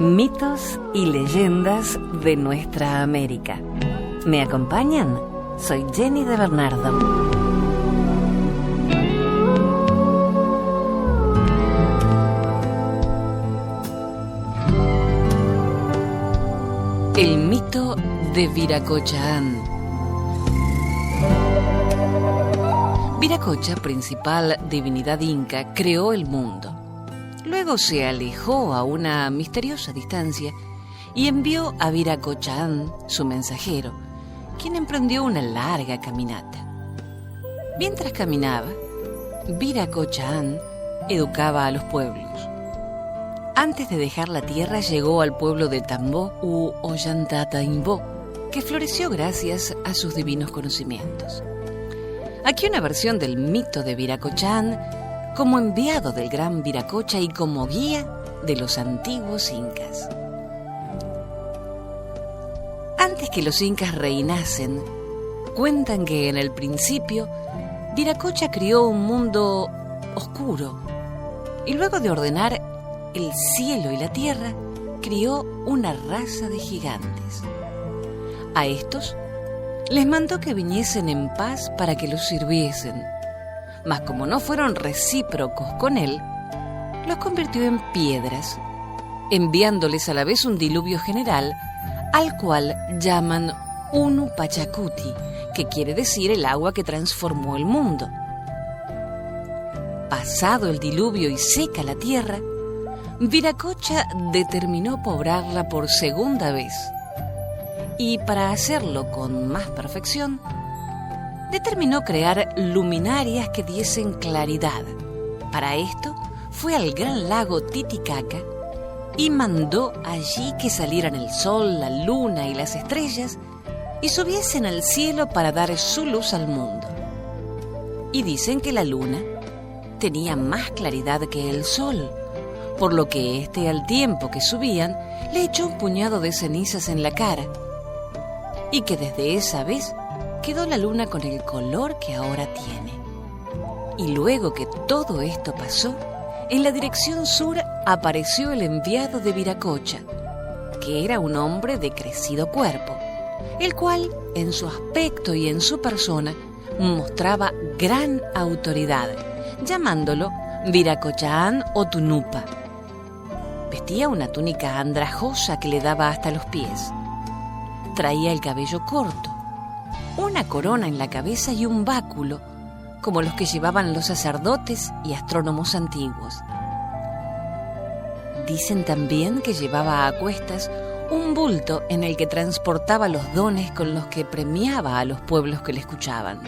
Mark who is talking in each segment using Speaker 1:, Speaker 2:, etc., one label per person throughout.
Speaker 1: Mitos y leyendas de nuestra América. ¿Me acompañan? Soy Jenny de Bernardo. El mito de Viracochaán. Viracocha, principal divinidad inca, creó el mundo. Luego se alejó a una misteriosa distancia y envió a Viracochaán, su mensajero, quien emprendió una larga caminata. Mientras caminaba, Viracochaán educaba a los pueblos. Antes de dejar la tierra llegó al pueblo de Tambó u Ollantaytambo, que floreció gracias a sus divinos conocimientos. Aquí una versión del mito de Viracochaán como enviado del gran Viracocha y como guía de los antiguos incas. Antes que los incas reinasen, cuentan que en el principio Viracocha crió un mundo oscuro y luego de ordenar el cielo y la tierra, crió una raza de gigantes. A estos les mandó que viniesen en paz para que los sirviesen, mas como no fueron recíprocos con él, los convirtió en piedras, enviándoles a la vez un diluvio general, al cual llaman Unu Pachacuti, que quiere decir el agua que transformó el mundo. Pasado el diluvio y seca la tierra, Viracocha determinó poblarla por segunda vez, y para hacerlo con más perfección, determinó crear luminarias que diesen claridad. Para esto fue al gran lago Titicaca y mandó allí que salieran el sol, la luna y las estrellas y subiesen al cielo para dar su luz al mundo. Y dicen que la luna tenía más claridad que el sol, por lo que éste, al tiempo que subían, le echó un puñado de cenizas en la cara, y que desde esa vez quedó la luna con el color que ahora tiene. Y luego que todo esto pasó, en la dirección sur apareció el enviado de Viracocha, que era un hombre de crecido cuerpo, el cual, en su aspecto y en su persona, mostraba gran autoridad, llamándolo Viracochaán o Tunupa. Vestía una túnica andrajosa que le daba hasta los pies. Traía el cabello corto, una corona en la cabeza y un báculo, como los que llevaban los sacerdotes y astrónomos antiguos. Dicen también que llevaba a cuestas un bulto en el que transportaba los dones con los que premiaba a los pueblos que le escuchaban.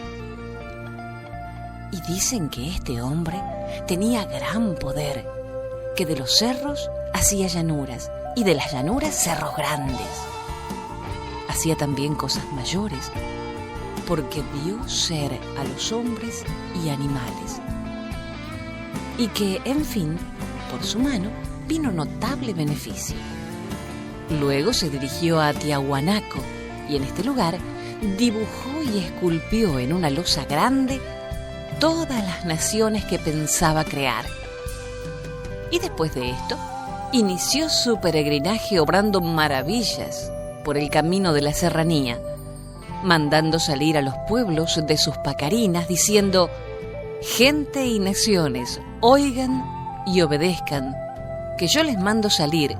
Speaker 1: Y dicen que este hombre tenía gran poder, que de los cerros hacía llanuras y de las llanuras cerros grandes. Hacía también cosas mayores, porque dio ser a los hombres y animales. Y que, en fin, por su mano vino notable beneficio. Luego se dirigió a Tiahuanaco y en este lugar dibujó y esculpió en una losa grande todas las naciones que pensaba crear. Y después de esto, inició su peregrinaje obrando maravillas por el camino de la serranía, mandando salir a los pueblos de sus pacarinas, diciendo: gente y naciones, oigan y obedezcan, que yo les mando salir,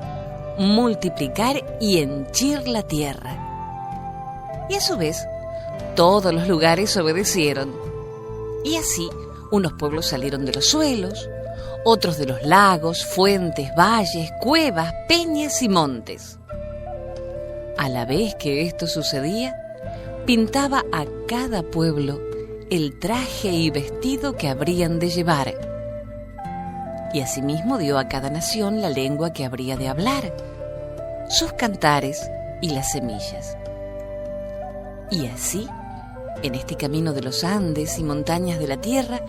Speaker 1: multiplicar y henchir la tierra. Y a su vez, todos los lugares obedecieron. Y así, unos pueblos salieron de los suelos, otros de los lagos, fuentes, valles, cuevas, peñas y montes. A la vez que esto sucedía, pintaba a cada pueblo el traje y vestido que habrían de llevar. Y asimismo dio a cada nación la lengua que habría de hablar, sus cantares y las semillas. Y así, en este camino de los Andes y montañas de la tierra,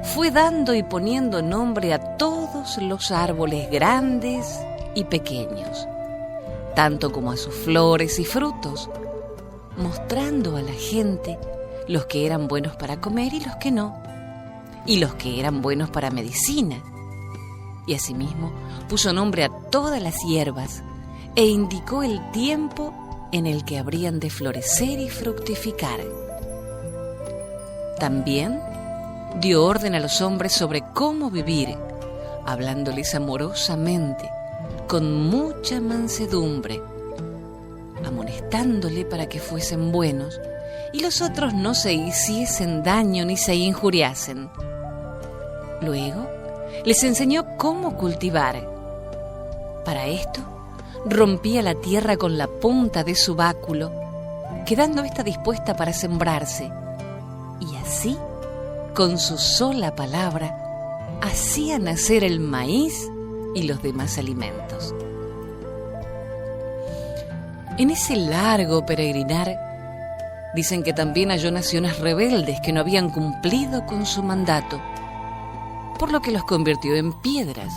Speaker 1: fue dando y poniendo nombre a todos los árboles grandes y pequeños, tanto como a sus flores y frutos, mostrando a la gente los que eran buenos para comer y los que no, y los que eran buenos para medicina, y asimismo puso nombre a todas las hierbas e indicó el tiempo en el que habrían de florecer y fructificar. También dio orden a los hombres sobre cómo vivir, hablándoles amorosamente, con mucha mansedumbre, amonestándole para que fuesen buenos y los otros no se hiciesen daño ni se injuriasen. Luego les enseñó cómo cultivar. Para esto rompía la tierra con la punta de su báculo, quedando ésta dispuesta para sembrarse, y así, con su sola palabra, hacía nacer el maíz y los demás alimentos. En ese largo peregrinar, dicen que también halló naciones rebeldes que no habían cumplido con su mandato, por lo que los convirtió en piedras,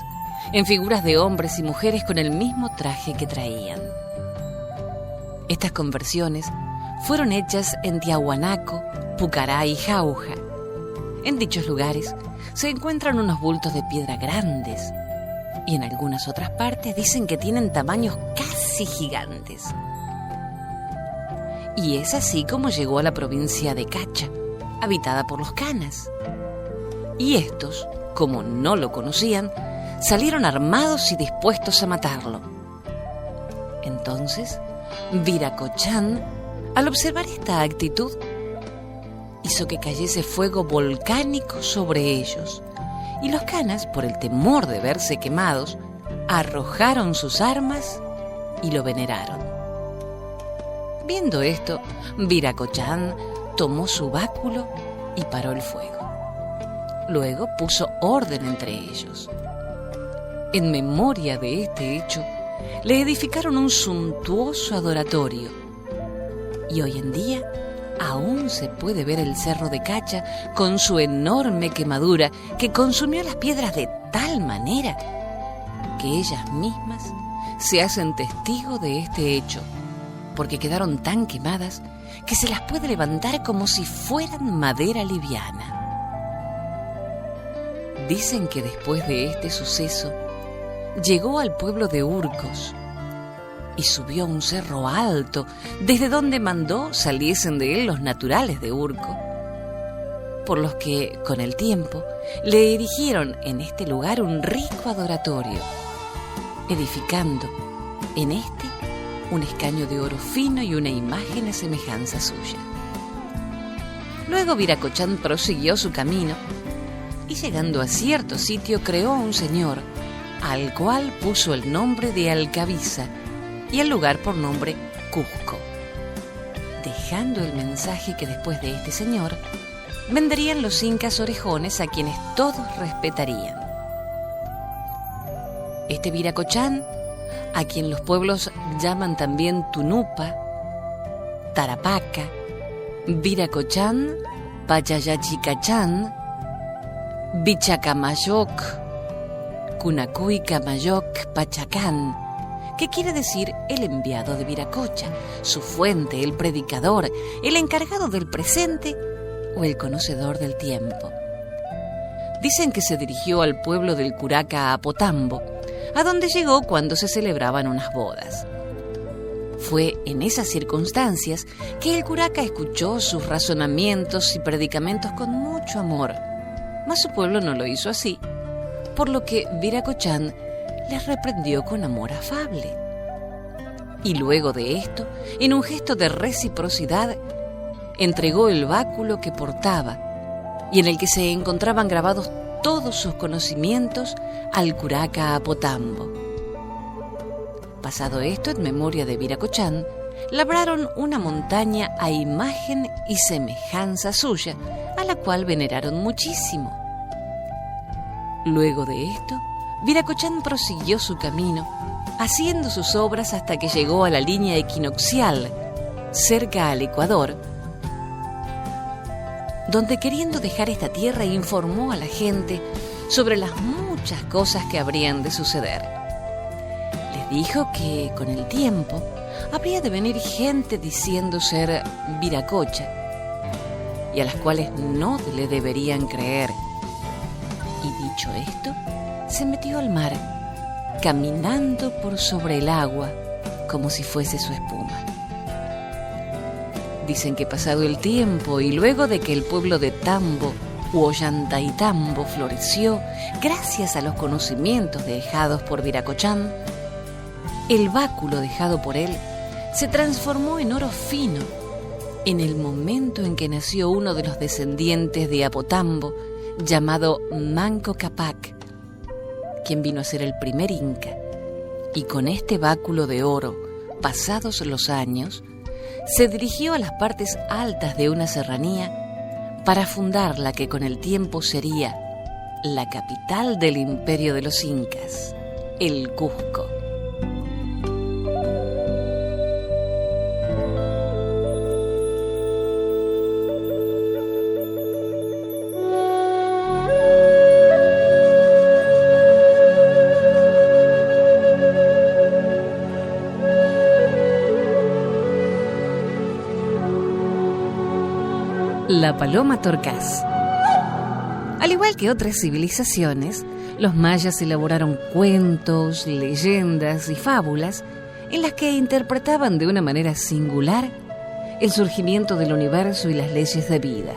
Speaker 1: en figuras de hombres y mujeres con el mismo traje que traían. Estas conversiones fueron hechas en Tiahuanaco, Pucará y Jauja. En dichos lugares se encuentran unos bultos de piedra grandes, y en algunas otras partes dicen que tienen tamaños casi gigantes. Y es así como llegó a la provincia de Cacha, habitada por los canas. Y estos, como no lo conocían, salieron armados y dispuestos a matarlo. Entonces, Viracochán, al observar esta actitud, hizo que cayese fuego volcánico sobre ellos, y los canas, por el temor de verse quemados, arrojaron sus armas y lo veneraron. Viendo esto, Viracochán tomó su báculo y paró el fuego. Luego puso orden entre ellos. En memoria de este hecho, le edificaron un suntuoso adoratorio, y hoy en día aún se puede ver el cerro de Cacha con su enorme quemadura que consumió las piedras de tal manera que ellas mismas se hacen testigo de este hecho, porque quedaron tan quemadas que se las puede levantar como si fueran madera liviana. Dicen que después de este suceso llegó al pueblo de Urcos y subió a un cerro alto, desde donde mandó saliesen de él los naturales de Urco, por los que, con el tiempo, le erigieron en este lugar un rico adoratorio, edificando en este un escaño de oro fino y una imagen a semejanza suya. Luego Viracochán prosiguió su camino y, llegando a cierto sitio, creó un señor, al cual puso el nombre de Alcabiza y al lugar por nombre Cusco, dejando el mensaje que después de este señor vendrían los incas orejones, a quienes todos respetarían. Este Viracochán, a quien los pueblos llaman también Tunupa, Tarapaca, Viracochán, Pachayachicachán, Bichacamayoc, Cunacuy Camayoc Pachacán, que quiere decir el enviado de Viracocha, su fuente, el predicador, el encargado del presente o el conocedor del tiempo. Dicen que se dirigió al pueblo del Curaca Apotambo, a donde llegó cuando se celebraban unas bodas. Fue en esas circunstancias que el curaca escuchó sus razonamientos y predicamentos con mucho amor, mas su pueblo no lo hizo así, por lo que Viracochán les reprendió con amor afable. Y luego de esto, en un gesto de reciprocidad, entregó el báculo que portaba y en el que se encontraban grabados todos sus conocimientos al curaca Apotambo. Pasado esto, en memoria de Viracochán, labraron una montaña a imagen y semejanza suya, a la cual veneraron muchísimo. Luego de esto, Viracochán prosiguió su camino, haciendo sus obras hasta que llegó a la línea equinoccial, cerca al Ecuador, donde, queriendo dejar esta tierra, informó a la gente sobre las muchas cosas que habrían de suceder. Les dijo que con el tiempo habría de venir gente diciendo ser Viracocha, y a las cuales no le deberían creer. Y dicho esto, se metió al mar, caminando por sobre el agua como si fuese su espuma. Dicen que pasado el tiempo y luego de que el pueblo de Tambo u Ollantaytambo floreció gracias a los conocimientos dejados por Viracochán, el báculo dejado por él se transformó en oro fino en el momento en que nació uno de los descendientes de Apotambo llamado Manco Cápac, quien vino a ser el primer inca, y con este báculo de oro, pasados los años, se dirigió a las partes altas de una serranía para fundar la que con el tiempo sería la capital del imperio de los incas, el Cusco. La paloma torcaz. Al igual que otras civilizaciones, los mayas elaboraron cuentos, leyendas y fábulas en las que interpretaban de una manera singular el surgimiento del universo y las leyes de vida.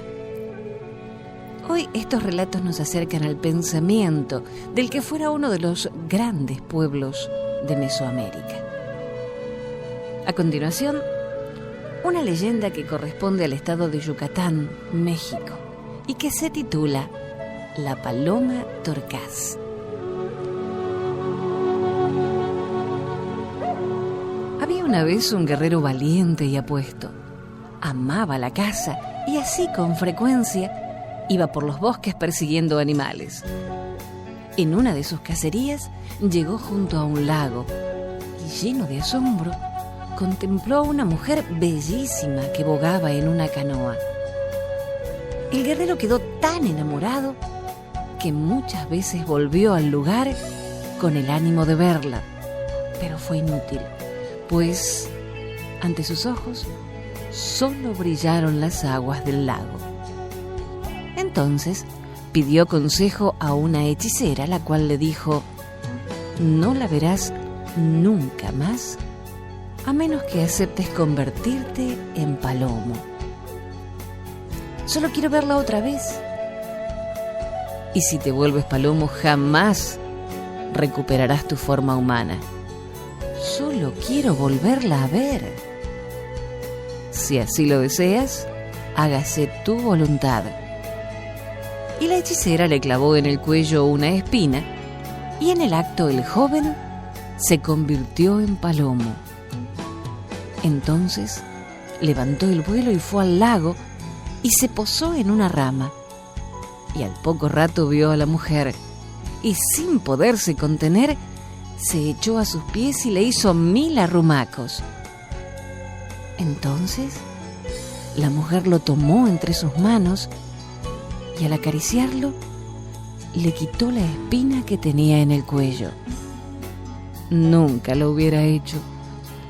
Speaker 1: Hoy estos relatos nos acercan al pensamiento del que fuera uno de los grandes pueblos de Mesoamérica. A continuación, una leyenda que corresponde al estado de Yucatán, México, y que se titula La paloma torcaz. Había una vez un guerrero valiente y apuesto. Amaba la caza y así con frecuencia iba por los bosques persiguiendo animales. En una de sus cacerías llegó junto a un lago y, lleno de asombro, contempló a una mujer bellísima que bogaba en una canoa. El guerrero quedó tan enamorado que muchas veces volvió al lugar con el ánimo de verla, pero fue inútil, pues ante sus ojos solo brillaron las aguas del lago. Entonces pidió consejo a una hechicera, la cual le dijo: «No la verás nunca más a menos que aceptes convertirte en palomo. Solo quiero verla otra vez. Y si te vuelves palomo, jamás recuperarás tu forma humana. Solo quiero volverla a ver. Si así lo deseas, hágase tu voluntad». Y la hechicera le clavó en el cuello una espina, y en el acto el joven se convirtió en palomo. Entonces levantó el vuelo y fue al lago y se posó en una rama. Y al poco rato vio a la mujer y, sin poderse contener, se echó a sus pies y le hizo 1000 arrumacos. Entonces la mujer lo tomó entre sus manos y, al acariciarlo, le quitó la espina que tenía en el cuello. Nunca lo hubiera hecho,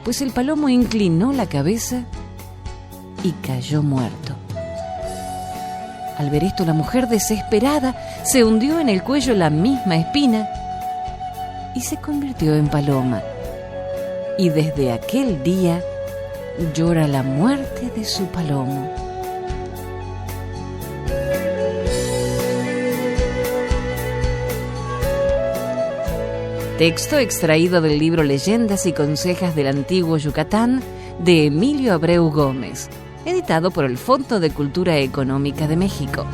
Speaker 1: pues el palomo inclinó la cabeza y cayó muerto. Al ver esto, la mujer, desesperada, se hundió en el cuello la misma espina y se convirtió en paloma. Y desde aquel día llora la muerte de su palomo. Texto extraído del libro Leyendas y Consejas del Antiguo Yucatán, de Emilio Abreu Gómez, editado por el Fondo de Cultura Económica de México.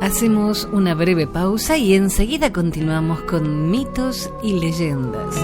Speaker 1: Hacemos una breve pausa y enseguida continuamos con mitos y leyendas.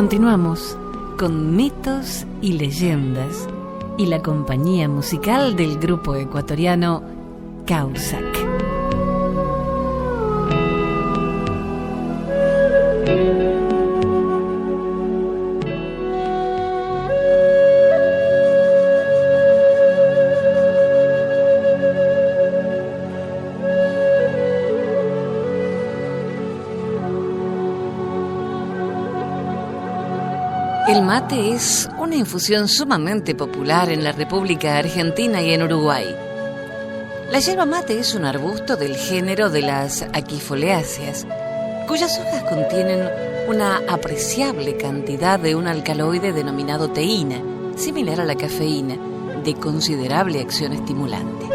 Speaker 1: Continuamos con mitos y leyendas y la compañía musical del grupo ecuatoriano Causac. El mate es una infusión sumamente popular en la República Argentina y en Uruguay. La yerba mate es un arbusto del género de las Aquifoleáceas, cuyas hojas contienen una apreciable cantidad de un alcaloide denominado teína, similar a la cafeína, de considerable acción estimulante.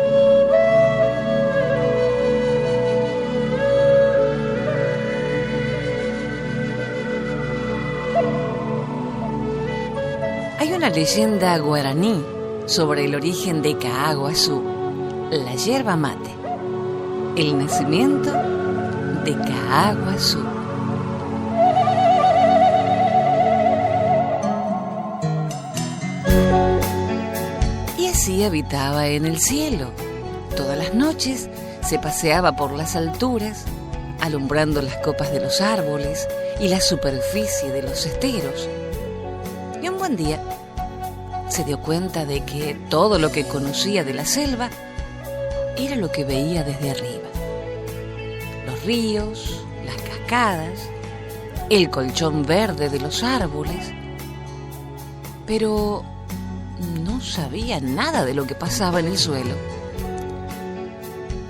Speaker 1: Hay una leyenda guaraní sobre el origen de Caaguazú, la yerba mate, el nacimiento de Caaguazú. Y así habitaba en el cielo. Todas las noches se paseaba por las alturas, alumbrando las copas de los árboles y la superficie de los esteros. Y un buen día se dio cuenta de que todo lo que conocía de la selva era lo que veía desde arriba. Los ríos, las cascadas, el colchón verde de los árboles, pero no sabía nada de lo que pasaba en el suelo.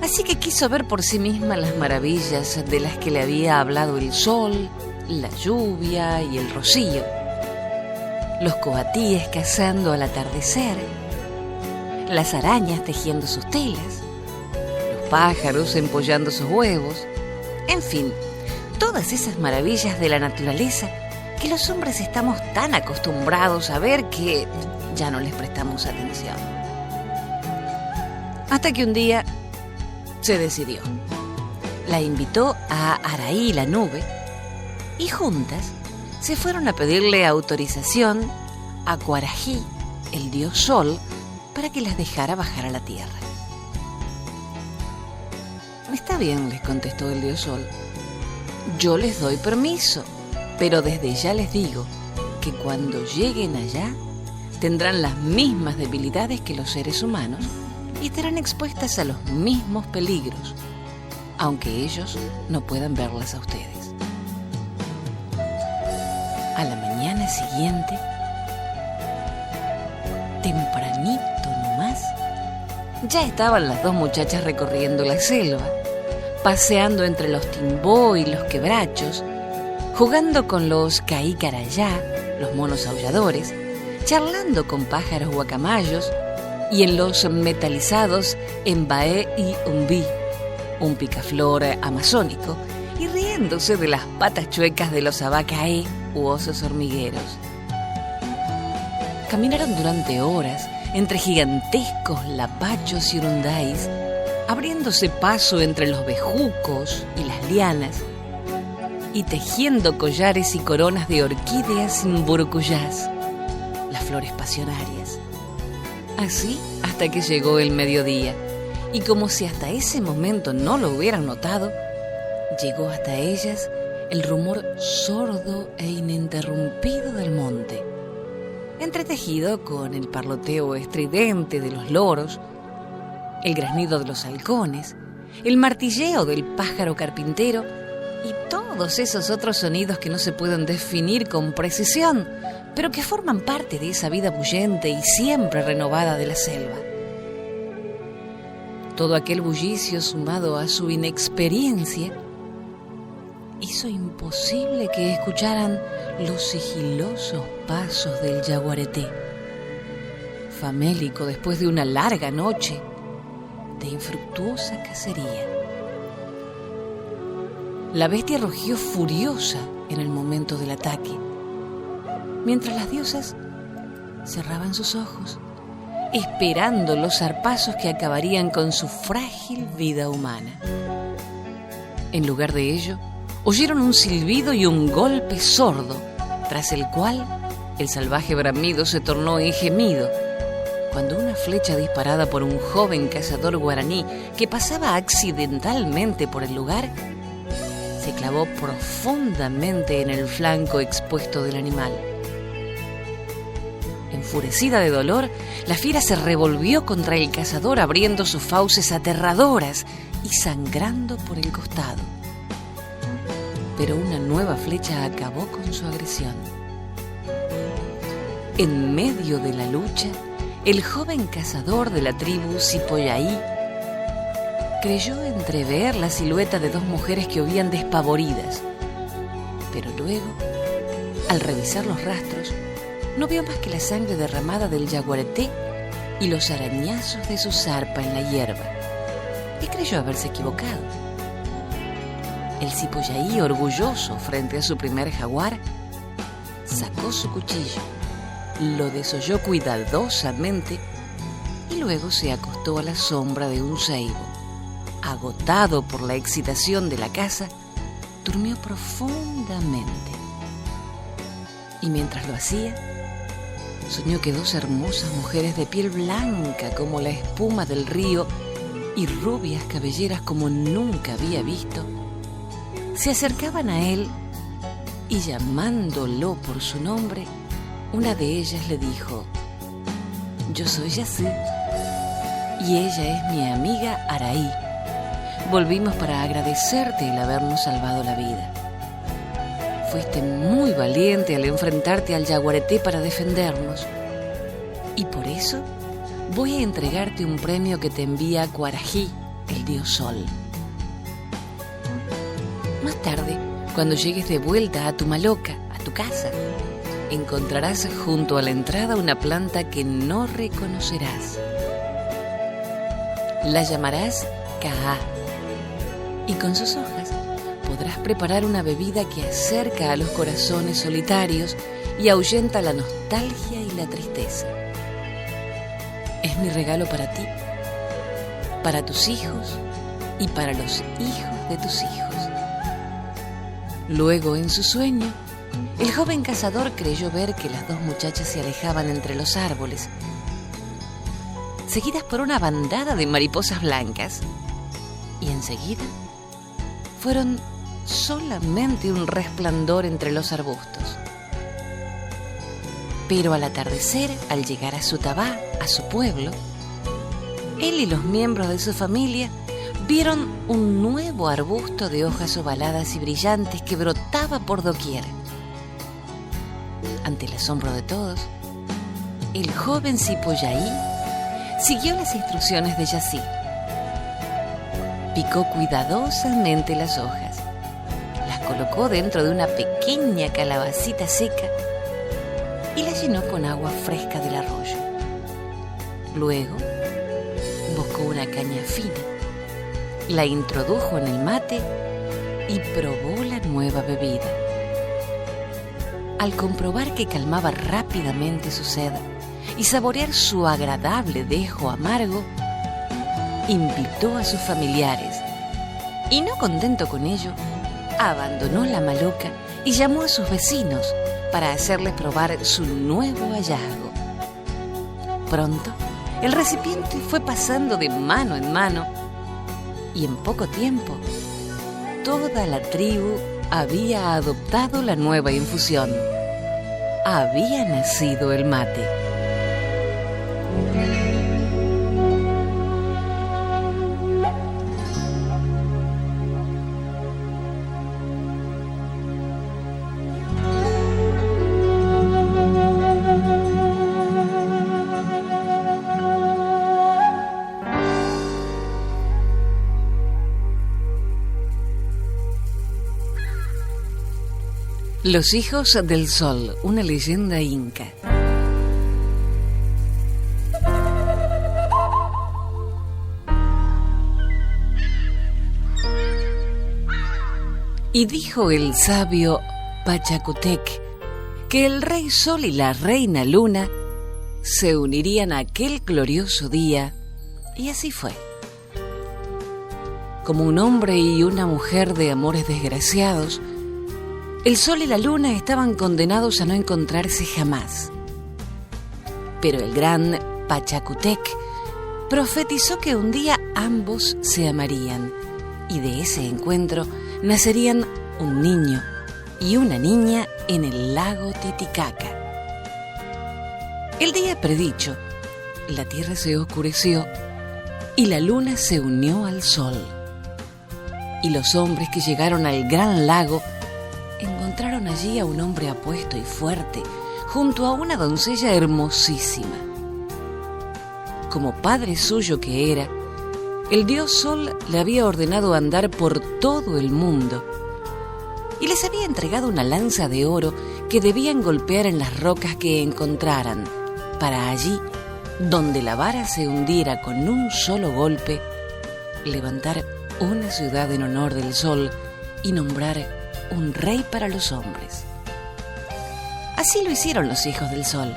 Speaker 1: Así que quiso ver por sí misma las maravillas de las que le había hablado el sol, la lluvia y el rocío. Los coatíes cazando al atardecer, las arañas tejiendo sus telas, los pájaros empollando sus huevos, en fin, todas esas maravillas de la naturaleza que los hombres estamos tan acostumbrados a ver que ya no les prestamos atención. Hasta que un día se decidió. La invitó a Araí la nube y juntas se fueron a pedirle autorización a Cuarají, el dios sol, para que las dejara bajar a la tierra. Está bien, les contestó el dios sol. Yo les doy permiso, pero desde ya les digo que cuando lleguen allá tendrán las mismas debilidades que los seres humanos y estarán expuestas a los mismos peligros, aunque ellos no puedan verlas a ustedes. A la mañana siguiente, tempranito nomás, ya estaban las dos muchachas recorriendo la selva, paseando entre los timbó y los quebrachos, jugando con los caícarayá, los monos aulladores, charlando con pájaros guacamayos y en los metalizados embaé y umbí, un picaflor amazónico, y riéndose de las patas chuecas de los abacaé u osos hormigueros. Caminaron durante horas entre gigantescos lapachos y urundáis, abriéndose paso entre los bejucos y las lianas, y tejiendo collares y coronas de orquídeas sin burucuyás, las flores pasionarias. Así hasta que llegó el mediodía, y como si hasta ese momento no lo hubieran notado, llegó hasta ellas el rumor sordo e ininterrumpido del monte, entretejido con el parloteo estridente de los loros, el graznido de los halcones, el martilleo del pájaro carpintero y todos esos otros sonidos que no se pueden definir con precisión, pero que forman parte de esa vida bullente y siempre renovada de la selva. Todo aquel bullicio sumado a su inexperiencia hizo imposible que escucharan los sigilosos pasos del yaguareté, famélico después de una larga noche de infructuosa cacería. La bestia rugió furiosa en el momento del ataque, mientras las diosas cerraban sus ojos, esperando los zarpazos que acabarían con su frágil vida humana. En lugar de ello, oyeron un silbido y un golpe sordo tras el cual el salvaje bramido se tornó en gemido, cuando una flecha disparada por un joven cazador guaraní que pasaba accidentalmente por el lugar se clavó profundamente en el flanco expuesto del animal. Enfurecida de dolor, la fiera se revolvió contra el cazador abriendo sus fauces aterradoras y sangrando por el costado. Pero una nueva flecha acabó con su agresión. En medio de la lucha, el joven cazador de la tribu Cipollaí creyó entrever la silueta de dos mujeres que huían despavoridas, pero luego, al revisar los rastros, no vio más que la sangre derramada del yaguareté y los arañazos de su zarpa en la hierba, y creyó haberse equivocado. El Cipollaí, orgulloso frente a su primer jaguar, sacó su cuchillo, lo desolló cuidadosamente y luego se acostó a la sombra de un ceibo. Agotado por la excitación de la caza, durmió profundamente. Y mientras lo hacía, soñó que dos hermosas mujeres de piel blanca como la espuma del río y rubias cabelleras como nunca había visto, se acercaban a él y, llamándolo por su nombre, una de ellas le dijo: «Yo soy Yasú y ella es mi amiga Araí. Volvimos para agradecerte el habernos salvado la vida. Fuiste muy valiente al enfrentarte al yaguareté para defendernos, y por eso voy a entregarte un premio que te envía Cuarají, el dios Sol. Más tarde, cuando llegues de vuelta a Tumaloca, a tu casa, encontrarás junto a la entrada una planta que no reconocerás. La llamarás Caá, y con sus hojas podrás preparar una bebida que acerca a los corazones solitarios y ahuyenta la nostalgia y la tristeza. Es mi regalo para ti, para tus hijos y para los hijos de tus hijos». Luego, en su sueño, el joven cazador creyó ver que las dos muchachas se alejaban entre los árboles, seguidas por una bandada de mariposas blancas, y enseguida fueron solamente un resplandor entre los arbustos. Pero al atardecer, al llegar a Sutabá, a su pueblo, él y los miembros de su familia vieron un nuevo arbusto de hojas ovaladas y brillantes que brotaba por doquier. Ante el asombro de todos, el joven Cipollaí siguió las instrucciones de Yasí. Picó cuidadosamente las hojas, las colocó dentro de una pequeña calabacita seca y la llenó con agua fresca del arroyo. Luego buscó una caña fina, la introdujo en el mate y probó la nueva bebida. Al comprobar que calmaba rápidamente su sed y saborear su agradable dejo amargo, invitó a sus familiares y, no contento con ello, abandonó la maloca y llamó a sus vecinos para hacerles probar su nuevo hallazgo. Pronto, el recipiente fue pasando de mano en mano y en poco tiempo toda la tribu había adoptado la nueva infusión. Había nacido el mate. Los hijos del sol, una leyenda inca. Y dijo el sabio Pachacutec que el rey sol y la reina luna se unirían aquel glorioso día, y así fue. Como un hombre y una mujer de amores desgraciados, el sol y la luna estaban condenados a no encontrarse jamás. Pero el gran Pachacútec profetizó que un día ambos se amarían, y de ese encuentro nacerían un niño y una niña en el lago Titicaca. El día predicho, la tierra se oscureció y la luna se unió al sol. Y los hombres que llegaron al gran lago encontraron allí a un hombre apuesto y fuerte junto a una doncella hermosísima. Como padre suyo que era, el dios Sol le había ordenado andar por todo el mundo y les había entregado una lanza de oro que debían golpear en las rocas que encontraran, para allí, donde la vara se hundiera con un solo golpe, levantar una ciudad en honor del sol y nombrar un rey para los hombres. Así lo hicieron los hijos del sol.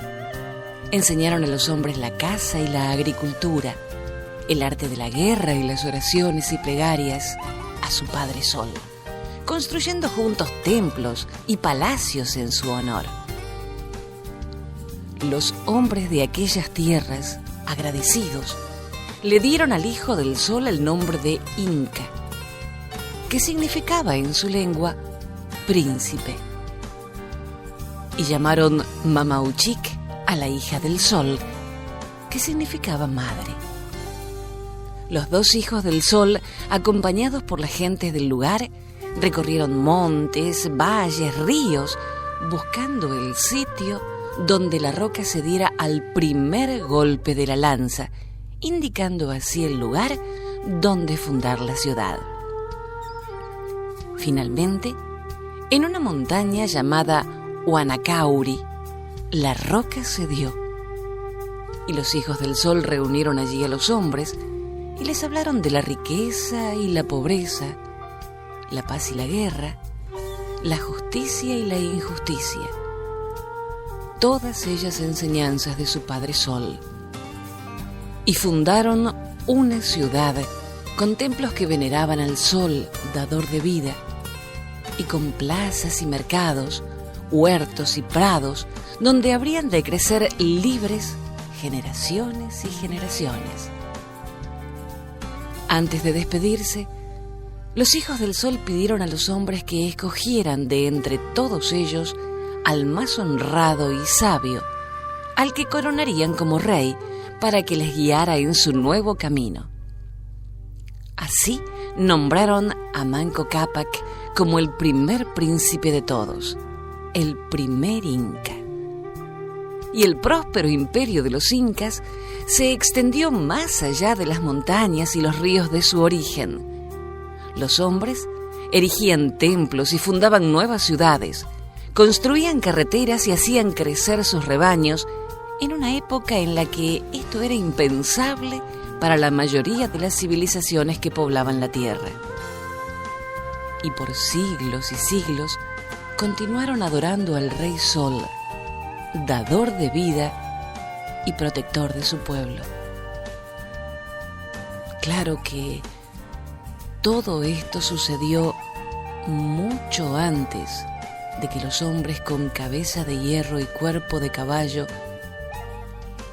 Speaker 1: Enseñaron a los hombres la caza y la agricultura, el arte de la guerra y las oraciones y plegarias a su padre sol, construyendo juntos templos y palacios en su honor. Los hombres de aquellas tierras, agradecidos, le dieron al hijo del sol el nombre de Inca, que significaba en su lengua príncipe. Y llamaron Mamauchic a la hija del sol, que significaba madre. Los dos hijos del sol, acompañados por la gente del lugar, recorrieron montes, valles, ríos, buscando el sitio donde la roca se diera al primer golpe de la lanza, indicando así el lugar donde fundar la ciudad. Finalmente, en una montaña llamada Huanacauri, la roca cedió, y los hijos del sol reunieron allí a los hombres y les hablaron de la riqueza y la pobreza, la paz y la guerra, la justicia y la injusticia, todas ellas enseñanzas de su padre Sol. Y fundaron una ciudad con templos que veneraban al sol, dador de vida, y con plazas y mercados, huertos y prados, donde habrían de crecer libres generaciones y generaciones. Antes de despedirse, los hijos del sol pidieron a los hombres que escogieran de entre todos ellos al más honrado y sabio, al que coronarían como rey para que les guiara en su nuevo camino. Así nombraron a Manco Cápac como el primer príncipe de todos, el primer Inca. Y el próspero imperio de los incas se extendió más allá de las montañas y los ríos de su origen. Los hombres erigían templos y fundaban nuevas ciudades, construían carreteras y hacían crecer sus rebaños en una época en la que esto era impensable para la mayoría de las civilizaciones que poblaban la tierra. Y por siglos y siglos continuaron adorando al Rey Sol, dador de vida y protector de su pueblo. Claro que todo esto sucedió mucho antes de que los hombres con cabeza de hierro y cuerpo de caballo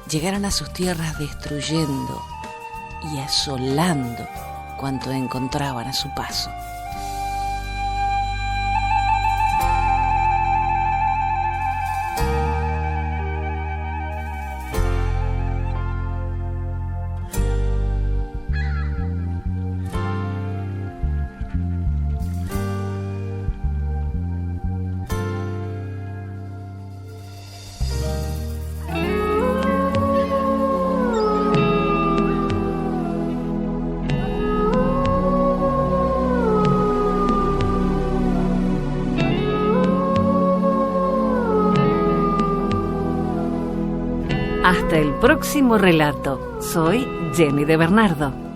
Speaker 1: llegaran a sus tierras destruyendo y asolando cuanto encontraban a su paso. Hasta el próximo relato. Soy Jenny de Bernardo.